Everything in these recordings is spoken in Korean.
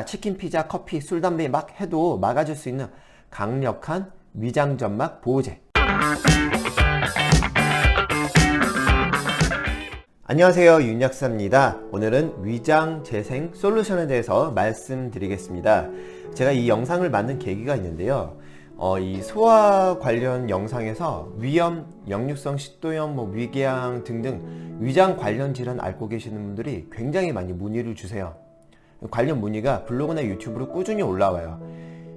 치킨, 피자, 커피, 술, 담배 막 해도 막아줄 수 있는 강력한 위장 점막 보호제. 안녕하세요, 윤약사입니다. 오늘은 위장 재생 솔루션에 대해서 말씀드리겠습니다. 제가 이 영상을 만든 계기가 있는데요. 이 소화 관련 영상에서 위염, 역류성 식도염, 위궤양 등등 위장 관련 질환 앓고 계시는 분들이 굉장히 많이 문의를 주세요. 관련 문의가 블로그나 유튜브로 꾸준히 올라와요.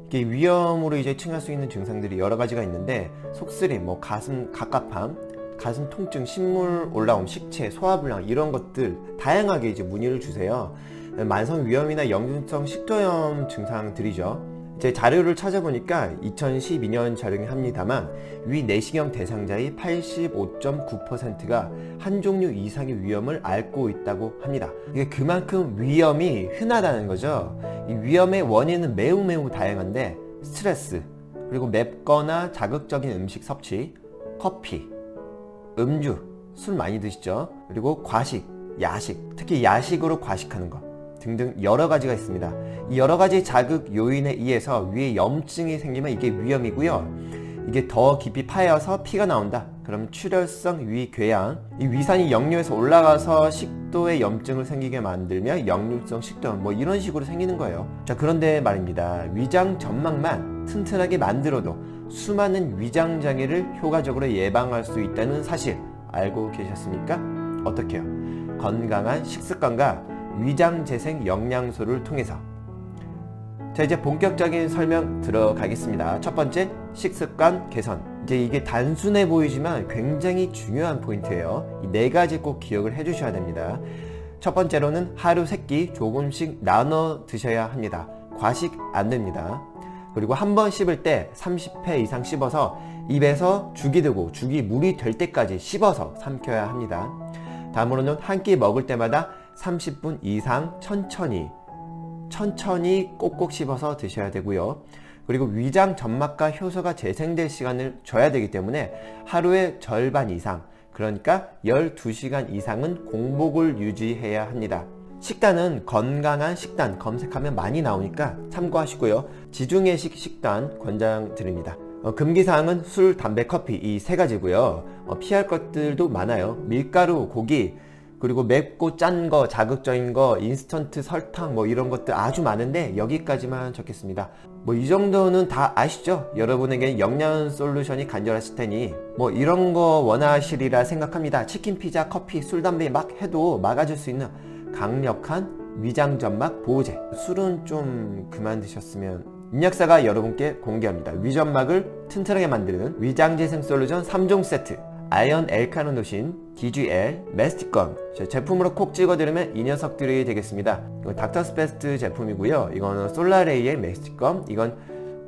이게 위염으로 이제 칭할 수 있는 증상들이 여러 가지가 있는데, 속쓰림, 가슴 갑갑함, 가슴 통증, 신물 올라옴, 식체, 소화불량 이런 것들 다양하게 이제 문의를 주세요. 만성 위염이나 역류성 식도염 증상들이죠. 제 자료를 찾아보니까 2012년 자료긴 합니다만 위 내시경 대상자의 85.9%가 한 종류 이상의 위염을 앓고 있다고 합니다. 이게 그만큼 위염이 흔하다는 거죠. 이 위염의 원인은 매우 다양한데, 스트레스, 그리고 맵거나 자극적인 음식 섭취, 커피, 음주, 술 많이 드시죠? 그리고 과식, 야식, 특히 야식으로 과식하는 것 등등 여러 가지가 있습니다. 이 여러 가지 자극 요인에 의해서 위에 염증이 생기면 이게 위염이고요. 이게 더 깊이 파여서 피가 나온다. 그럼 출혈성 위궤양, 이 위산이 역류해서 올라가서 식도에 염증을 생기게 만들면 역류성 식도염 이런 식으로 생기는 거예요. 자, 그런데 말입니다. 위장 점막만 튼튼하게 만들어도 수많은 위장 장애를 효과적으로 예방할 수 있다는 사실 알고 계셨습니까? 어떻게요? 건강한 식습관과 위장 재생 영양소를 통해서. 자, 이제 본격적인 설명 들어가겠습니다. 첫 번째, 식습관 개선. 이제 이게 단순해 보이지만 굉장히 중요한 포인트예요. 이 네 가지 꼭 기억을 해 주셔야 됩니다. 첫 번째로는 하루 3끼 조금씩 나눠 드셔야 합니다. 과식 안 됩니다. 그리고 한 번 씹을 때 30회 이상 씹어서 입에서 죽이 되고 죽이 물이 될 때까지 씹어서 삼켜야 합니다. 다음으로는 한 끼 먹을 때마다 30분 이상 천천히 꼭꼭 씹어서 드셔야 되고요. 그리고 위장 점막과 효소가 재생될 시간을 줘야 되기 때문에 하루의 절반 이상, 그러니까 12시간 이상은 공복을 유지해야 합니다. 식단은 건강한 식단 검색하면 많이 나오니까 참고하시고요. 지중해식 식단 권장드립니다. 금기사항은 술, 담배, 커피 이 세 가지고요. 피할 것들도 많아요. 밀가루, 고기, 그리고 맵고 짠 거, 자극적인 거, 인스턴트 설탕 이런 것들 아주 많은데 여기까지만 적겠습니다. 이 정도는 다 아시죠? 여러분에게 영양 솔루션이 간절하실 테니 이런 거 원하시리라 생각합니다. 치킨, 피자, 커피, 술, 담배 막 해도 막아줄 수 있는 강력한 위장 점막 보호제. 술은 좀 그만 드셨으면. 윤약사가 여러분께 공개합니다. 위점막을 튼튼하게 만드는 위장 재생 솔루션 3종 세트. 아연 L-카르노신, DGL, 메스티껌. 제품으로 콕 찍어 드리면 이 녀석들이 되겠습니다. 이건 닥터스베스트 제품이고요. 이거는 솔라레이의 메스티껌, 이건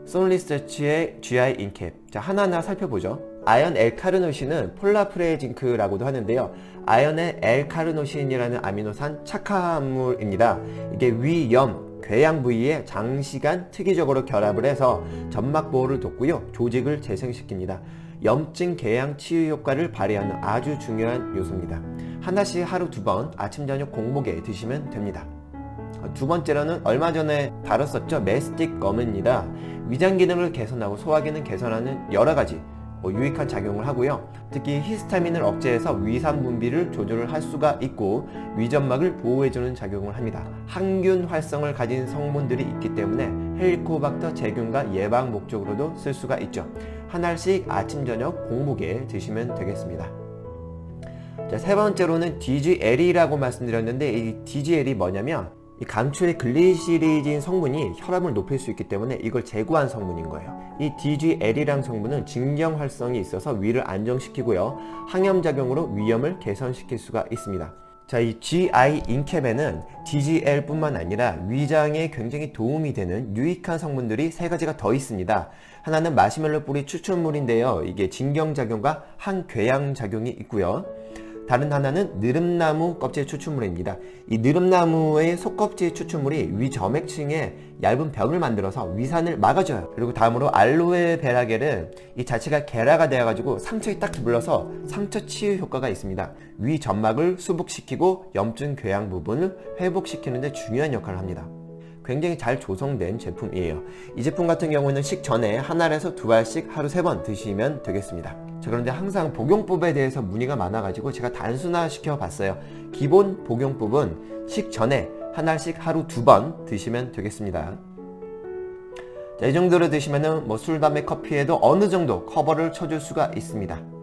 손리서치의 GI 인캡. 자, 하나하나 살펴보죠. 아연 L-카르노신은 폴라프레징크라고도 하는데요. 아연의 L-카르노신이라는 아미노산 착화물입니다. 이게 위염, 궤양 부위에 장시간 특이적으로 결합을 해서 점막 보호를 돕고요. 조직을 재생시킵니다. 염증 궤양 치유 효과를 발휘하는 아주 중요한 요소입니다. 하나씩 하루 2번 아침 저녁 공복에 드시면 됩니다. 두 번째로는 얼마 전에 다뤘었죠. 메스틱검입니다. 위장 기능을 개선하고 소화 기능 개선하는 여러 가지 유익한 작용을 하고요. 특히 히스타민을 억제해서 위산 분비를 조절을 할 수가 있고 위점막을 보호해주는 작용을 합니다. 항균 활성을 가진 성분들이 있기 때문에 헬리코박터 제균과 예방 목적으로도 쓸 수가 있죠. 하나씩 아침 저녁 공복에 드시면 되겠습니다. 자, 세 번째로는 DGL이라고 말씀드렸는데, 이 DGL이 뭐냐면 이 감초의 글리시리진 성분이 혈압을 높일 수 있기 때문에 이걸 제거한 성분인 거예요. 이 DGL이라는 성분은 진경 활성이 있어서 위를 안정시키고요. 항염작용으로 위염을 개선시킬 수가 있습니다. 자, 이 GI 인캡에는 DGL 뿐만 아니라 위장에 굉장히 도움이 되는 유익한 성분들이 세 가지가 더 있습니다. 하나는 마시멜로 뿌리 추출물인데요. 이게 진경작용과 항궤양작용이 있고요. 다른 하나는 느릅나무 껍질 추출물입니다. 이 느릅나무의 속껍질 추출물이 위점액층에 얇은 벽을 만들어서 위산을 막아줘요. 그리고 다음으로 알로에 베라겔은 이 자체가 게라가 되어가지고 상처에 딱 물러서 상처 치유 효과가 있습니다. 위 점막을 수복시키고 염증 궤양 부분을 회복시키는 데 중요한 역할을 합니다. 굉장히 잘 조성된 제품이에요. 이 제품 같은 경우는 식전에 한 알에서 두 알씩 하루 3번 드시면 되겠습니다. 자, 그런데 항상 복용법에 대해서 문의가 많아가지고 제가 단순화 시켜봤어요. 기본 복용법은 식전에 한 알씩 하루 2번 드시면 되겠습니다. 자, 이 정도로 드시면은 술, 담배, 커피에도 어느 정도 커버를 쳐줄 수가 있습니다.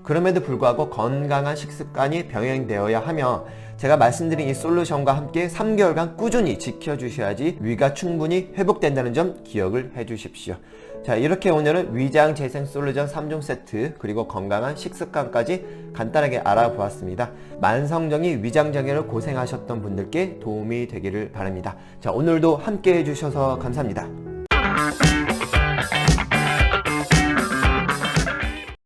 그럼에도 불구하고 건강한 식습관이 병행되어야 하며 제가 말씀드린 이 솔루션과 함께 3개월간 꾸준히 지켜주셔야지 위가 충분히 회복된다는 점 기억을 해주십시오. 자, 이렇게 오늘은 위장 재생 솔루션 3종 세트 그리고 건강한 식습관까지 간단하게 알아보았습니다. 만성적인 위장장애로 고생하셨던 분들께 도움이 되기를 바랍니다. 자, 오늘도 함께 해주셔서 감사합니다.